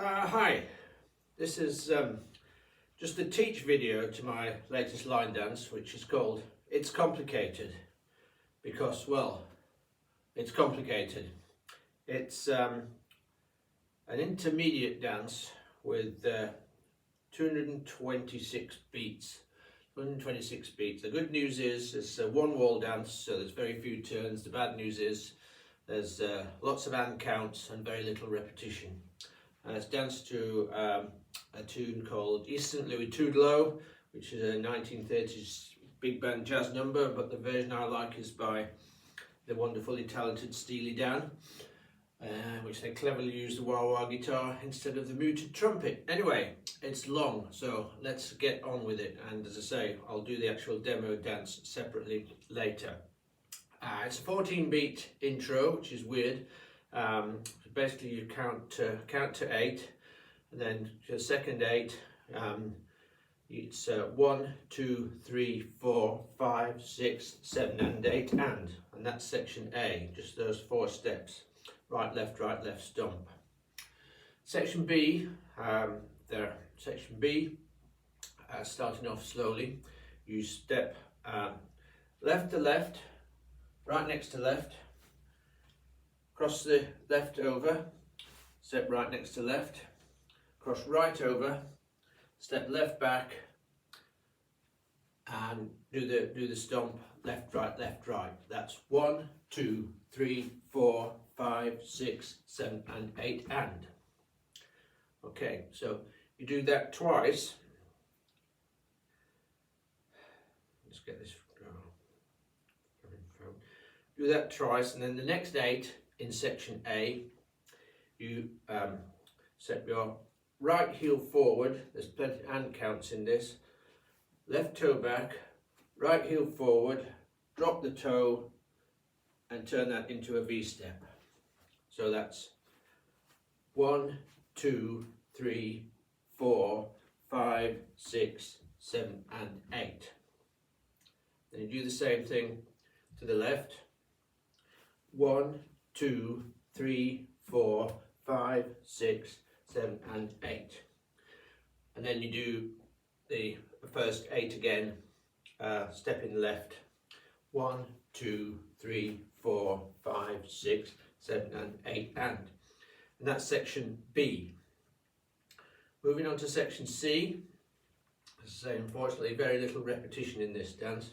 Hi, this is just a teach video to my latest line dance, which is called It's Complicated, because, well, it's complicated. It's an intermediate dance with 226 beats. 126 beats. The good news is it's a one wall dance, so there's very few turns. The bad news is there's lots of hand counts and very little repetition. It's danced to a tune called East St. Louis Toodle-O, which is a 1930s big band jazz number, but the version I like is by the wonderfully talented Steely Dan, which they cleverly use the wah-wah guitar instead of the muted trumpet. Anyway, it's long, so let's get on with it, and as I say, I'll do the actual demo dance separately later. It's a 14-beat intro, which is weird. Basically you count to 8, and then the second 8, it's 1, 2, 3, 4, 5, 6, 7 and 8 and that's section A, just those 4 steps. Right, left, stomp. Section B, starting off slowly, you step left to left, right next to left, cross the left over, step right next to left, cross right over, step left back, and do the stomp left, right. That's 1, 2, 3, 4, 5, 6, 7 and 8 and. Okay, so you do that twice. Let's get this. Do that twice, and then the next 8 in section A, you set your right heel forward. There's plenty of hand counts in this. Left toe back, right heel forward, drop the toe and turn that into a V step. So that's 1, 2, 3, 4, 5, 6, 7 and 8. Then you do the same thing to the left. 1, 2, 3, 4, 5, 6, 7 and 8. And then you do the first 8 again, stepping left. 1, 2, 3, 4, 5, 6, 7 and 8 and that's section B. Moving on to section C. As I say, unfortunately very little repetition in this dance.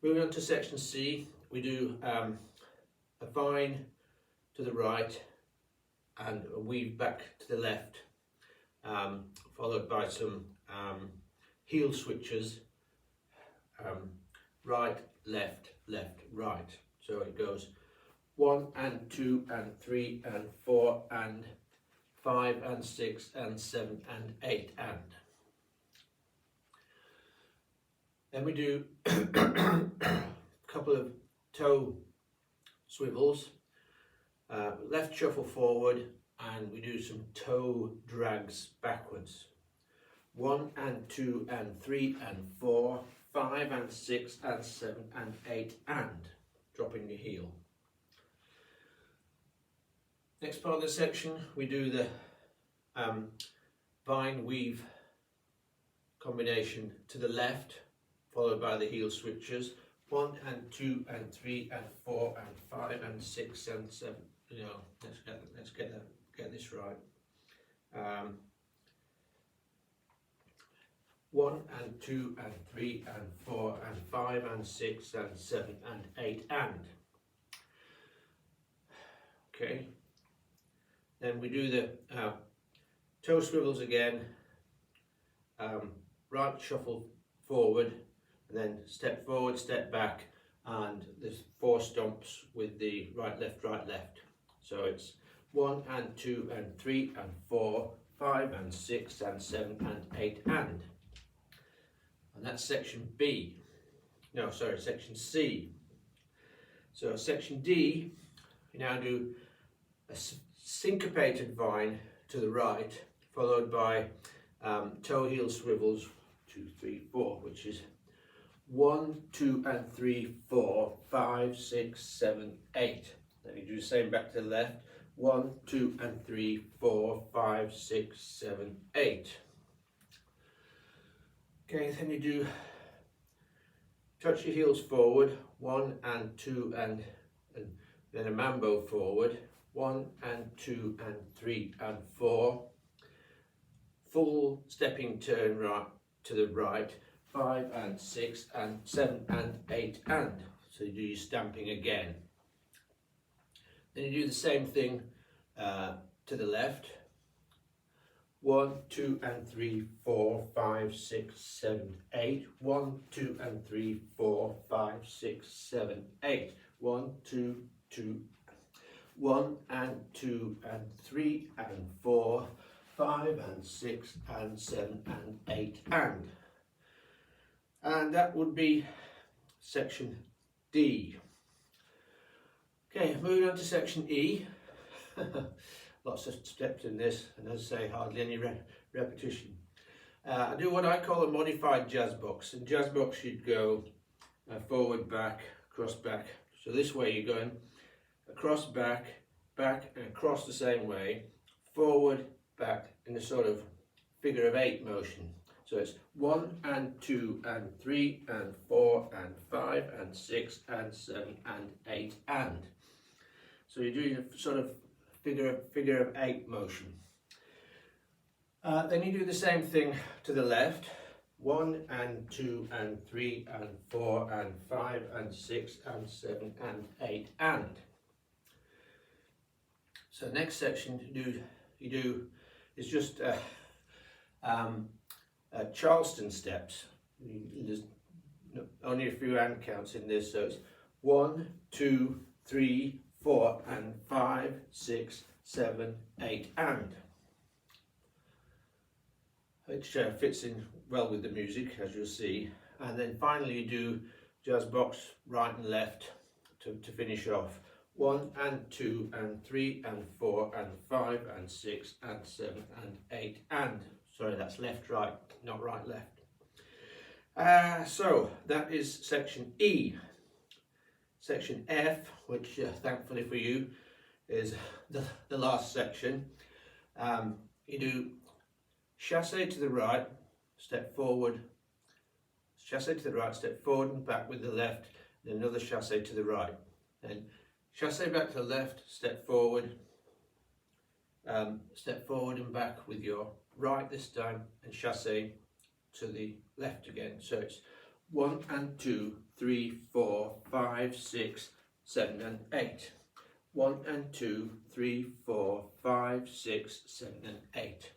Moving on to section C, we do a vine to the right and a weave back to the left, followed by some heel switches, right, left, left, right. So it goes 1 and 2 and 3 and 4 and 5 and 6 and 7 and 8 and. Then we do a couple of toe swivels, left shuffle forward, and we do some toe drags backwards. 1 and 2 and 3 and 4, 5 and 6 and 7 and 8 and dropping the heel. Next part of the section, we do the vine weave combination to the left, followed by the heel switches. 1 and 2 and 3 and 4 and 5 and 6 and 7. You know, let's get this right. 1 and 2 and 3 and 4 and 5 and 6 and 7 and 8 and. Okay. Then we do the toe swivels again. Right shuffle forward, and then step forward, step back, and there's 4 stomps with the right, left. So it's 1 and 2 and 3 and 4, 5 and 6 and 7 and 8 and that's section B. No, sorry, section C. So section D, we now do a syncopated vine to the right, followed by toe heel swivels 2, 3, 4, which is 1, 2 and 3, 4, 5, 6, 7, 8. Then you do the same back to the left. 1, 2 and 3, 4, 5, 6, 7, 8. Okay, then you do touch your heels forward, 1 and 2 and then a mambo forward, 1 and 2 and 3 and 4. Full stepping turn right to the right, 5 and 6 and 7 and 8 and. So you do your stamping again. Then you do the same thing to the left. 1, 2 and 3, 4, 5, 6, 7, 8. 1, 2 and 3, 4, 5, 6, 7, 8. 1, 2, 2, 1 and 2 and 3 and 4, 5 and 6 and 7 and 8 and. And that would be section D. Okay, moving on to section E. Lots of steps in this, and as I say, hardly any repetition. I do what I call a modified jazz box. In jazz box you'd go forward, back, across, back. So this way you're going across, back, back and across the same way, forward, back in a sort of figure of 8 motion. So it's 1 and 2 and 3 and 4 and 5 and 6 and 7 and 8 and. So you're doing a sort of figure of 8 motion. Then you do the same thing to the left. 1 and 2 and 3 and 4 and 5 and 6 and 7 and 8 and. So next section you do is just Charleston steps. There's only a few hand counts in this, so it's 1, 2, 3, 4 and 5, 6, 7, 8 and. Which fits in well with the music, as you'll see. And then finally you do jazz box right and left to finish off. 1 and 2 and 3 and 4 and 5 and 6 and 7 and 8 and. Sorry, that's left, right, not right, left. So that is section E. Section F, which thankfully for you is the last section. You do chassé to the right, step forward, chassé to the right, step forward and back with the left, then another chassé to the right. Then chassé back to the left, step forward and back with your right this time, and chassé to the left again. So it's 1 and 2, 3, 4, 5, 6, 7 and 8. 1 and 2, 3, 4, 5, 6, 7 and 8.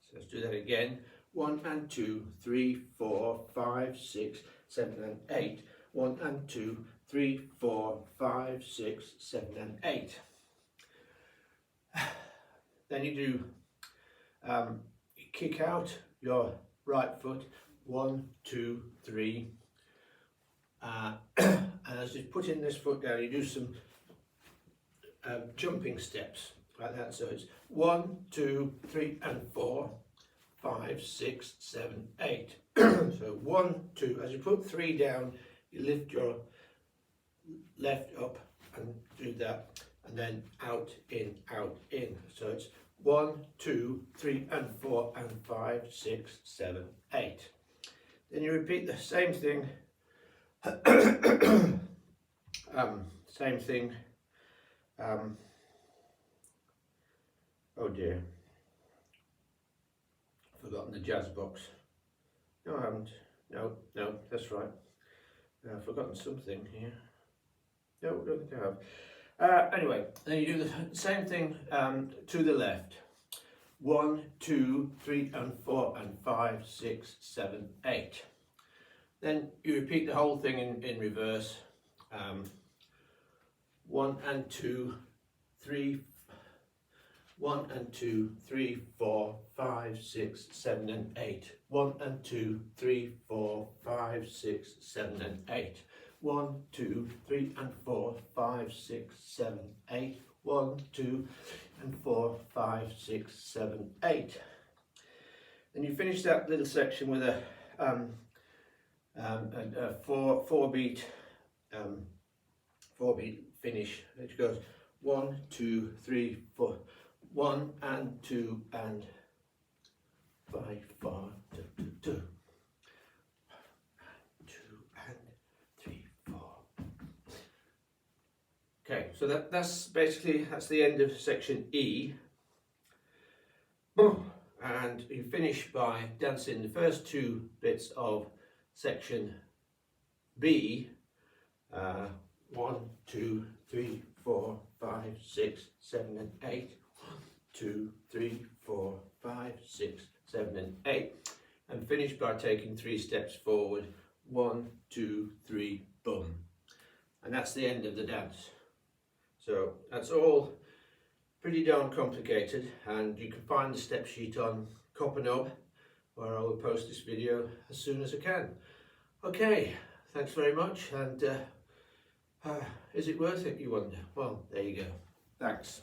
So let's do that again. 1 and 2, 3, 4, 5, 6, 7 and 8. 1 and 2, 3, 4, 5, 6, 7 and 8. Then you do you kick out your right foot, 1, 2, 3, and as you put in this foot down, you do some jumping steps like that. So it's 1, 2, 3 and 4, 5, 6, 7, 8. So 1, 2, as you put 3 down, you lift your left up and do that, and then out, in, out, in. So it's 1, 2, 3 and 4 and 5, 6, 7, 8. Then you repeat the same thing. Same thing. Oh dear. Forgotten the jazz box. No, I haven't. No, that's right. I've forgotten something here. No, I don't think I have. Anyway, then you do the same thing to the left. 1, 2, 3 and 4 and 5, 6, 7, 8. Then you repeat the whole thing in reverse. 1 and 2, 3, 1 and 2, 3, 4, 5, 6, 7 and 8. 1 and 2, 3, 4, 5, 6, 7 and 8. 1, 2, 3 and 4, 5, 6, 7, 8. 1, 2 and 4, 5, 6, 7, 8. Then you finish that little section with a 4 beat finish. It goes 1, 2, 3, 4. 1 and 2 and 5, 4, 2, 2, 2. 2 and 3, 4. Okay, so that's the end of section E. And you finish by dancing the first two bits of section B. 1, 2, 3, 4, 5, 6, 7 and 8. 1, 2, 3, 4, 5, 6, 7 and 8. And finish by taking 3 steps forward. 1, 2, 3, boom. And that's the end of the dance. So that's all pretty darn complicated, and you can find the step sheet on Copperknob, where I will post this video as soon as I can. Okay, thanks very much, and is it worth it, you wonder? Well, there you go. Thanks.